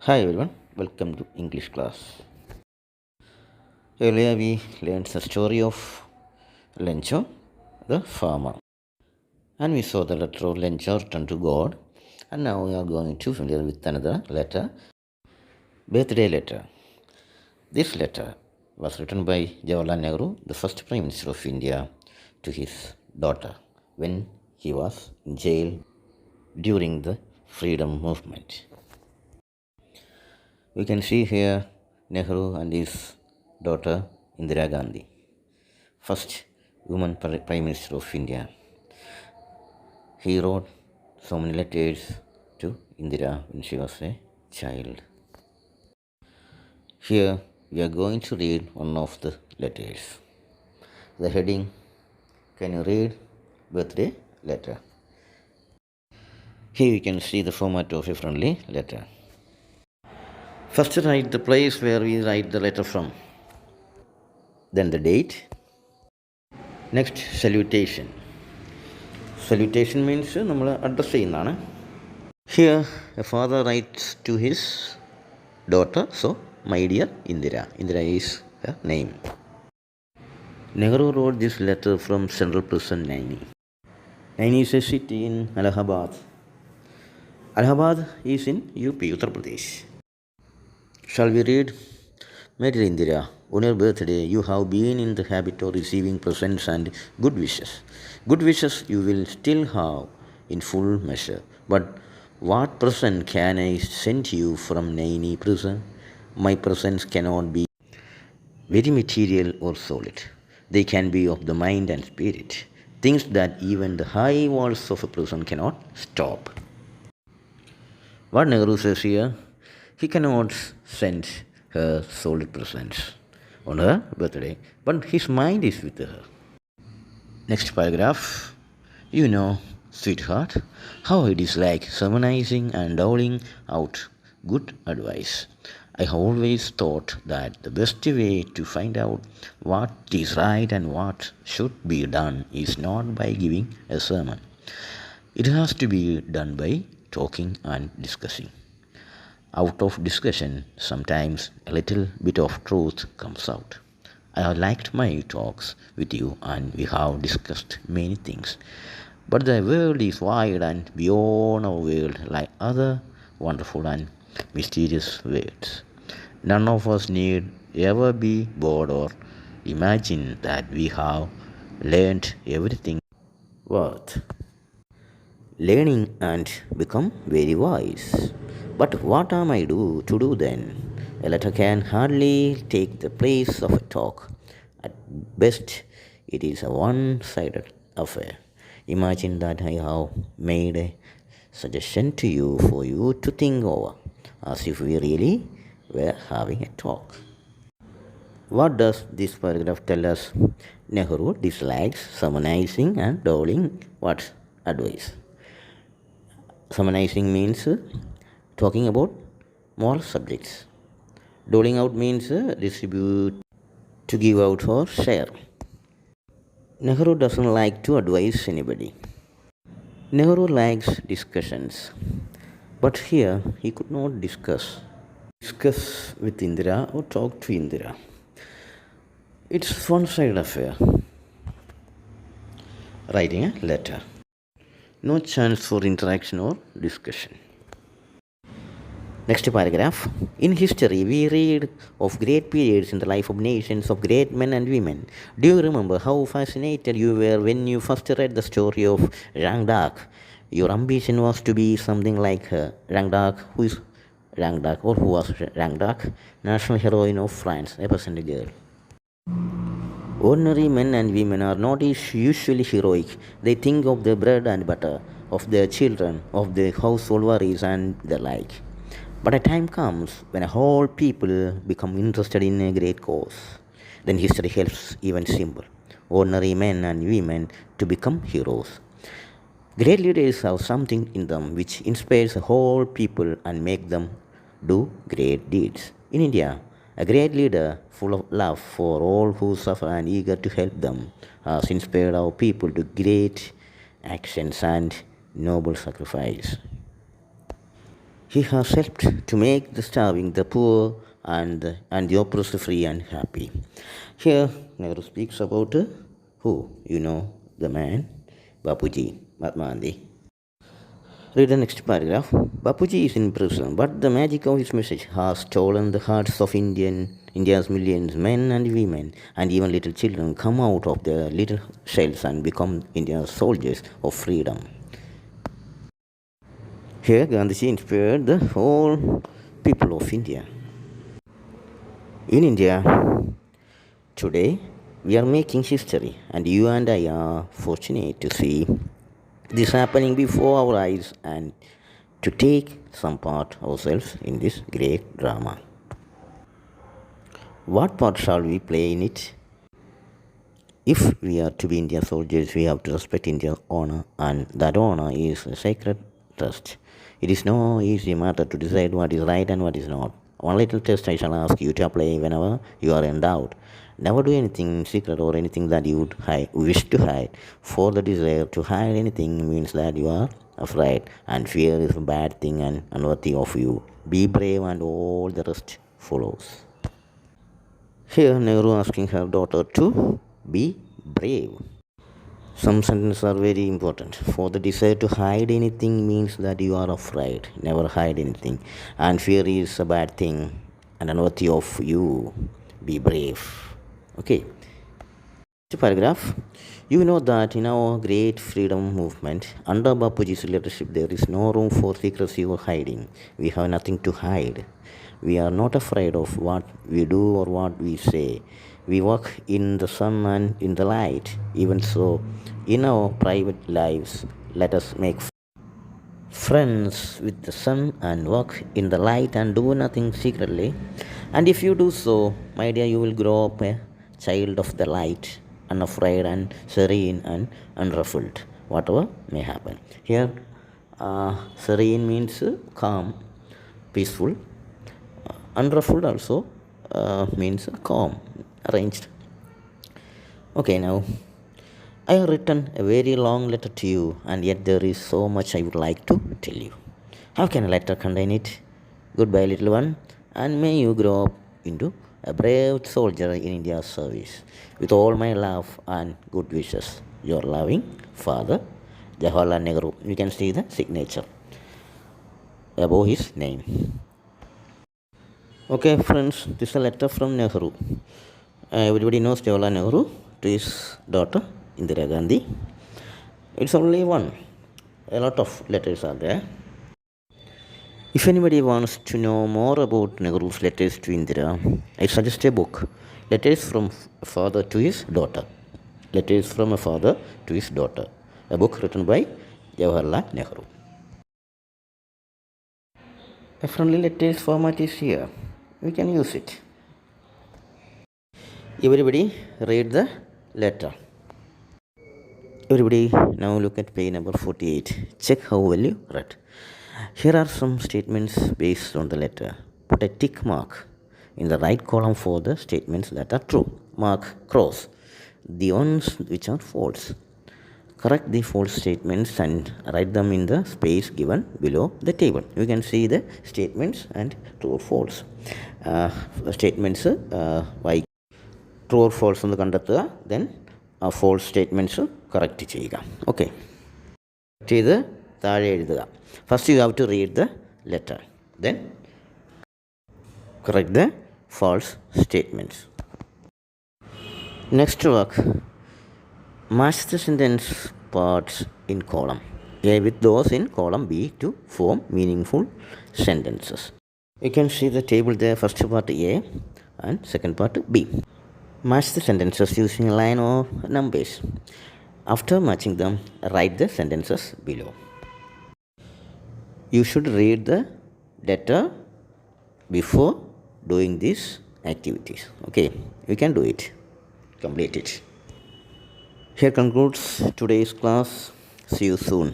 Hi everyone, welcome to English class. Earlier we learned the story of Lencho, the farmer, and we saw the letter of Lencho returned to God. And now we are going to familiar with another letter, birthday letter. This letter was written by Jawaharlal Nehru, the first Prime Minister of India, to his daughter when he was in jail during the freedom movement. We can see here Nehru and his daughter Indira Gandhi, first woman Prime Minister of India. He wrote so many letters to Indira when she was a child. Here we are going to read one of the letters. The heading, can you read birthday letter? Here you can see the format of a friendly letter. First write the place where we write the letter from. Then the date. Next salutation. Salutation means നമ്മൾ address ചെയ്യുന്നതാണ്. Here a father writes to his daughter, so my dear Indira. Indira is her name. Nehru wrote this letter from Central Prison Naini. Naini is a city in Allahabad. Allahabad is in UP, Uttar Pradesh. Shall we read? My dear Indira, on your birthday you have been in the habit of receiving presents and good wishes. Good wishes you will still have in full measure. But what present can I send you from Naini prison? My presents cannot be very material or solid. They can be of the mind and spirit, things that even the high walls of a prison cannot stop. What Nehru says here, he cannot send her solid presents on her birthday, but his mind is with her. Next paragraph. You know, sweetheart, how I dislike sermonizing and doling out good advice. I have always thought that the best way to find out what is right and what should be done is not by giving a sermon. It has to be done by talking and discussing. Out of discussion, sometimes a little bit of truth comes out. I have liked my talks with you and we have discussed many things. But the world is wide and beyond our world lie other wonderful and mysterious worlds. None of us need ever be bored or imagine that we have learned everything worth learning and become very wise. But what am I to do then? A letter can hardly take the place of a talk. At best, it is a one-sided affair. Imagine that I have made a suggestion to you for you to think over, as if we really were having a talk. What does this paragraph tell us? Nehru dislikes sermonizing and doling what advice. Sermonizing means talking about moral subjects. Doling out means distribute, to give out or share. Nehru doesn't like to advise anybody. Nehru likes discussions. But here he could not discuss with Indira or talk to Indira. It's one-sided affair. Writing a letter. No chance for interaction or discussion. Next paragraph. In history, we read of great periods in the life of nations, of great men and women. Do you remember how fascinated you were when you first read the story of Jeanne d'Arc? Your ambition was to be something like her. Jeanne d'Arc, who is Jeanne d'Arc, or who was Jeanne d'Arc? National heroine of France, a peasant girl. Ordinary men and women are not usually heroic. They think of their bread and butter, of their children, of their household worries and the like. But a time comes when a whole people become interested in a great cause. Then history helps even simple. Ordinary men and women to become heroes. Great leaders have something in them which inspires a whole people and make them do great deeds. In India, a great leader full of love for all who suffer and eager to help them has inspired our people to great actions and noble sacrifice. He has helped to make the starving, the poor, and the oppressed free and happy. Here, Nehru speaks about who? You know the man, Bapuji, Mahatma Gandhi. Read the next paragraph. Bapuji is in prison, but the magic of his message has stolen the hearts of India's millions, men and women, and even little children come out of their little shells and become India's soldiers of freedom. Here, Gandhiji inspired the whole people of India. In India, today, we are making history, and you and I are fortunate to see this happening before our eyes and to take some part ourselves in this great drama. What part shall we play in it? If we are to be Indian soldiers, we have to respect India's honor, and that honor is a sacred trust. It is no easy matter to decide what is right and what is not. One little test I shall ask you to apply whenever you are in doubt. Never do anything in secret or anything that you would wish to hide, for the desire to hide anything means that you are afraid, and fear is a bad thing and unworthy of you. Be brave, and all the rest follows. Here, Nehru asking her daughter to be brave. Some sentences are very important. For the desire to hide anything means that you are afraid. Never hide anything. And fear is a bad thing and unworthy of you. Be brave. Okay. Next paragraph. You know that in our great freedom movement, under Bapuji's leadership, there is no room for secrecy or hiding. We have nothing to hide. We are not afraid of what we do or what we say. We walk in the sun and in the light. Even so, in our private lives, let us make friends with the sun and walk in the light and do nothing secretly. And if you do so, my dear, you will grow up a child of the light, unafraid and serene and unruffled, whatever may happen. Here, serene means calm, peaceful. Unruffled also means calm, arranged. Okay, now I have written a very long letter to you, and yet there is so much I would like to tell you. How can a letter contain it? Goodbye, little one, and may you grow up into a brave soldier in India's service. With all my love and good wishes, your loving father, Jawaharlal Nehru. You can see the signature above his name. Okay, friends, this is a letter from Nehru. Everybody knows Jawaharlal Nehru to his daughter Indira Gandhi. It's only one. A lot of letters are there. If anybody wants to know more about Nehru's letters to Indira, I suggest a book, Letters from a Father to His Daughter. Letters from a Father to His Daughter. A book written by Jawaharlal Nehru. A friendly letters format is here. We can use it. Everybody read the letter. Everybody now look at page number 48. Check how well you read. Here are some statements based on the letter. Put a tick mark in the right column for the statements that are true. Mark cross the ones which are false. Correct the false statements and write them in the space given below the table. You can see the statements and true or false. Statements by true or false എന്ന് കണ്ടെത്തുക. Then false statements correct ചെയ്യുക. Okay. ചെയ്ത് താഴെ എഴുതുക. First you have to read the letter. Then correct the false statements. Next work. Match the sentence parts in column A with those in column B to form meaningful sentences. You can see the table there, first part A and second part B. Match the sentences using a line or numbers. After matching them, write the sentences below. You should read the letter before doing these activities. Okay, you can do it. Complete it. Here concludes today's class. See you soon.